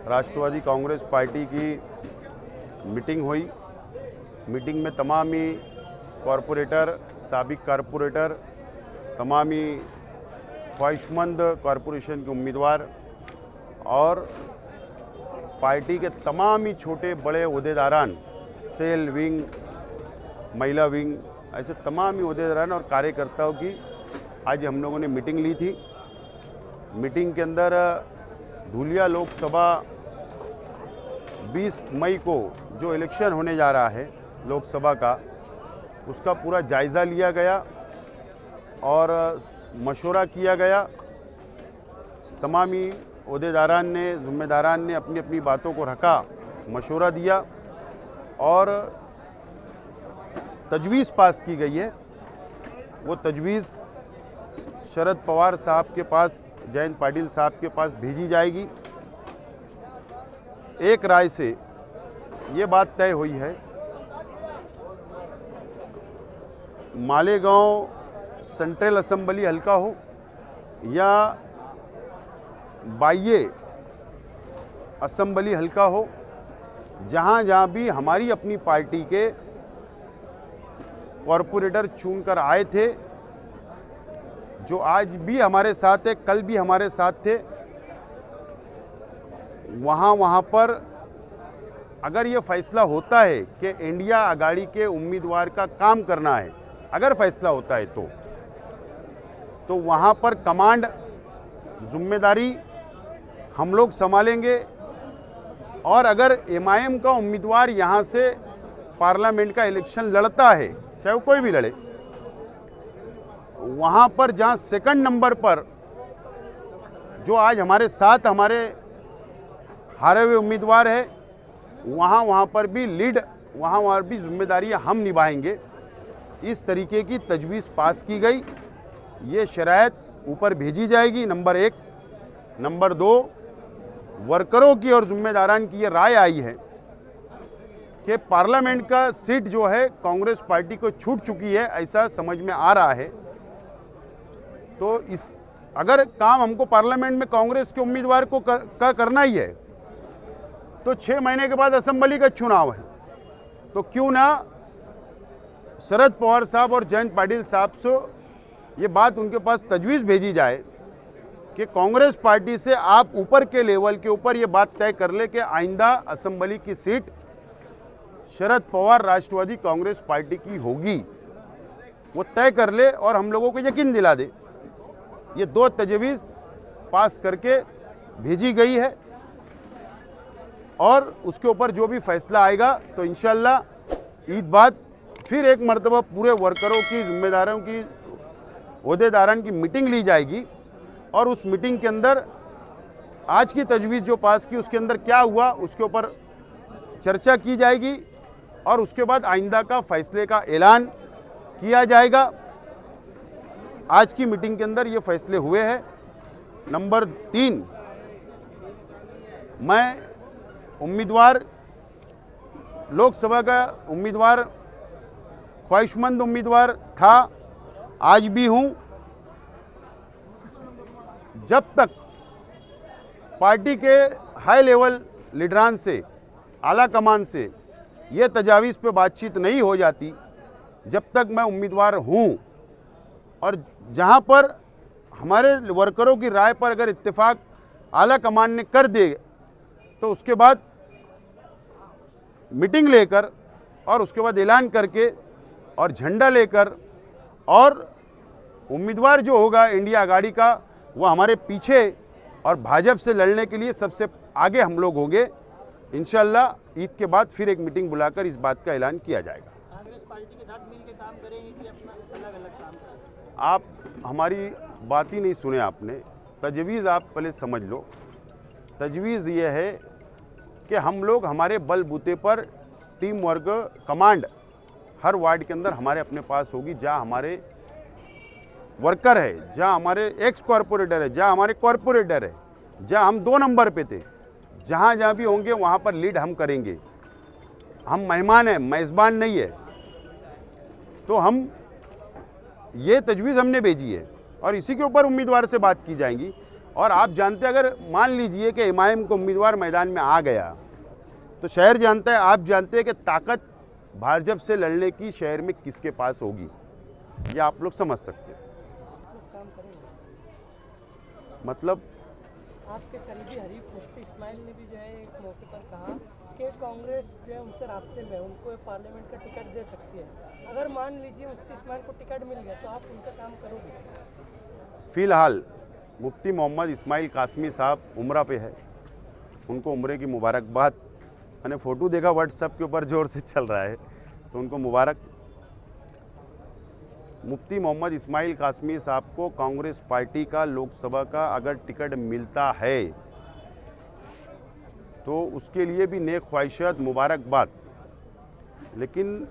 राष्ट्रवादी Congress party की meeting हुई। Meeting में तमामी कॉरपोरेटर, साबिक कॉरपोरेटर, तमामी ख्वाहिशमंद कॉरपोरेशन के उम्मीदवार और पार्टी के तमामी छोटे बड़े ओहदेदारान, सेल विंग, महिला विंग, ऐसे तमामी ओहदेदारान और कार्यकर्ताओं की आज हम लोगों ने मीटिंग ली थी। मीटिंग के अंदर धुलिया लोकसभा 20 मई को जो इलेक्शन होने जा रहा है लोकसभा का, उसका पूरा जायज़ा लिया गया और मशवरा किया गया। तमामी ओहदेदारान ने, ज़िम्मेदारान ने अपनी अपनी बातों को रखा, मशवरा दिया और तजवीज़ पास की गई है। वो तजवीज़ शरद पवार साहब के पास, जयंत पाटिल साहब के पास भेजी जाएगी। एक राय से ये बात तय हुई है, मालेगांव सेंट्रल असेंबली हल्का हो या बाह्य असेंबली हल्का हो, जहाँ जहाँ भी हमारी अपनी पार्टी के कॉरपोरेटर चुनकर आए थे, जो आज भी हमारे साथ है, कल भी हमारे साथ थे, वहाँ पर अगर ये फैसला होता है कि इंडिया आघाड़ी के उम्मीदवार का काम करना है, अगर फैसला होता है तो वहाँ पर कमांड जिम्मेदारी हम लोग संभालेंगे। और अगर एमआईएम का उम्मीदवार यहाँ से पार्लियामेंट का इलेक्शन लड़ता है, चाहे वो कोई भी लड़े, वहाँ पर जहाँ सेकंड नंबर पर जो आज हमारे साथ हमारे हारे हुए उम्मीदवार है, वहाँ पर भी लीड, वहाँ भी जिम्मेदारियाँ हम निभाएंगे। इस तरीके की तजवीज़ पास की गई। ये शरायत ऊपर भेजी जाएगी, नंबर 1। नंबर 2, वर्करों की और जिम्मेदारान की ये राय आई है कि पार्लियामेंट का सीट जो है कांग्रेस पार्टी को छूट चुकी है, ऐसा समझ में आ रहा है। तो इस अगर काम हमको पार्लियामेंट में कांग्रेस के उम्मीदवार को करना ही है, तो 6 महीने के बाद असेंबली का चुनाव है, तो क्यों ना शरद पवार साहब और जयंत पाटिल साहब से ये बात उनके पास तजवीज़ भेजी जाए कि कांग्रेस पार्टी से आप ऊपर के लेवल के ऊपर ये बात तय कर ले कि आइंदा असेंबली की सीट शरद पवार राष्ट्रवादी कांग्रेस पार्टी की होगी, वो तय कर ले और हम लोगों को यकीन दिला दे। ये 2 तजवीज़ पास करके भेजी गई है और उसके ऊपर जो भी फैसला आएगा तो इंशाल्लाह ईद बाद फिर एक मर्तबा पूरे वर्करों की, जिम्मेदारों की, ओहदेदारान की मीटिंग ली जाएगी और उस मीटिंग के अंदर आज की तजवीज़ जो पास की उसके अंदर क्या हुआ उसके ऊपर चर्चा की जाएगी और उसके बाद आइंदा का फैसले का ऐलान किया जाएगा। आज की मीटिंग के अंदर ये फैसले हुए हैं। नंबर 3, मैं उम्मीदवार, लोकसभा का उम्मीदवार, ख्वाहिशमंद उम्मीदवार था, आज भी हूँ। जब तक पार्टी के हाई लेवल लीडरान से, आला कमान से ये तजावीज़ पे बातचीत नहीं हो जाती, जब तक मैं उम्मीदवार हूँ। और जहाँ पर हमारे वर्करों की राय पर अगर इत्तेफाक आला कमान ने कर दे तो उसके बाद मीटिंग लेकर और उसके बाद ऐलान करके और झंडा लेकर और उम्मीदवार जो होगा इंडिया आघाड़ी का, वो हमारे पीछे और भाजपा से लड़ने के लिए सबसे आगे हम लोग होंगे। इंशाल्लाह ईद के बाद फिर एक मीटिंग बुलाकर इस बात का ऐलान किया जाएगा। कांग्रेस पार्टी के साथ मिलकर काम करेंगे कि अपना अलग-अलग काम करेंगे? आप हमारी बात ही नहीं सुने आपने। तजवीज़ आप पहले समझ लो। तजवीज़ ये है कि हम लोग हमारे बलबूते पर टीम वर्क, कमांड हर वार्ड के अंदर हमारे अपने पास होगी। जहाँ हमारे वर्कर है, जहाँ हमारे एक्स कॉरपोरेटर है, जहाँ हमारे कॉरपोरेटर है, जहाँ हम 2 नंबर पे थे, जहाँ जहाँ भी होंगे वहाँ पर लीड हम करेंगे। हम मेहमान हैं, मेज़बान नहीं है। तो हम ये तजवीज़ हमने भेजी है और इसी के ऊपर उम्मीदवार से बात की जाएगी। और आप जानते हैं, अगर मान लीजिए कि एमआईएम को उम्मीदवार मैदान में आ गया तो शहर जानता है, आप जानते हैं कि ताकत भाजपा से लड़ने की शहर में किसके पास होगी, ये आप लोग समझ सकते हैं। काम करेंगे। मतलब आपके करीबी हरीफ मुफ्ती इस्माइल ने भी जो है एक मौके पर कहा कि कांग्रेस जो है उनसे राब्ते में, उनको पार्लियामेंट का टिकट दे सकती है। अगर मान लीजिए मुफ्ती इस्माइल को टिकट मिल गया तो आप उनका काम करोगे? फ़िलहाल मुफ्ती मोहम्मद इस्माइल कासमी साहब उम्रा पे है, उनको उम्रे की मुबारकबाद। मैंने फ़ोटो देखा व्हाट्सएप के ऊपर ज़ोर से चल रहा है, तो उनको मुबारक। मुफ्ती मोहम्मद इस्माइल कासमी साहब को कांग्रेस पार्टी का लोकसभा का अगर टिकट मिलता है तो उसके लिए भी नेक ख्वाहिशात, मुबारकबाद। लेकिन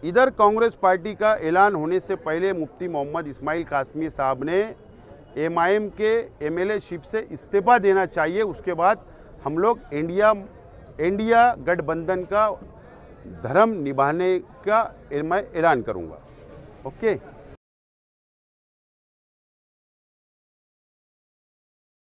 इधर कांग्रेस पार्टी का ऐलान होने से पहले मुफ्ती मोहम्मद इस्माइल कासमी साहब ने एमआईएम के एमएलए शिप से इस्तीफा देना चाहिए। उसके बाद हम लोग इंडिया गठबंधन का धर्म निभाने का मैं ऐलान करूंगा। ओके।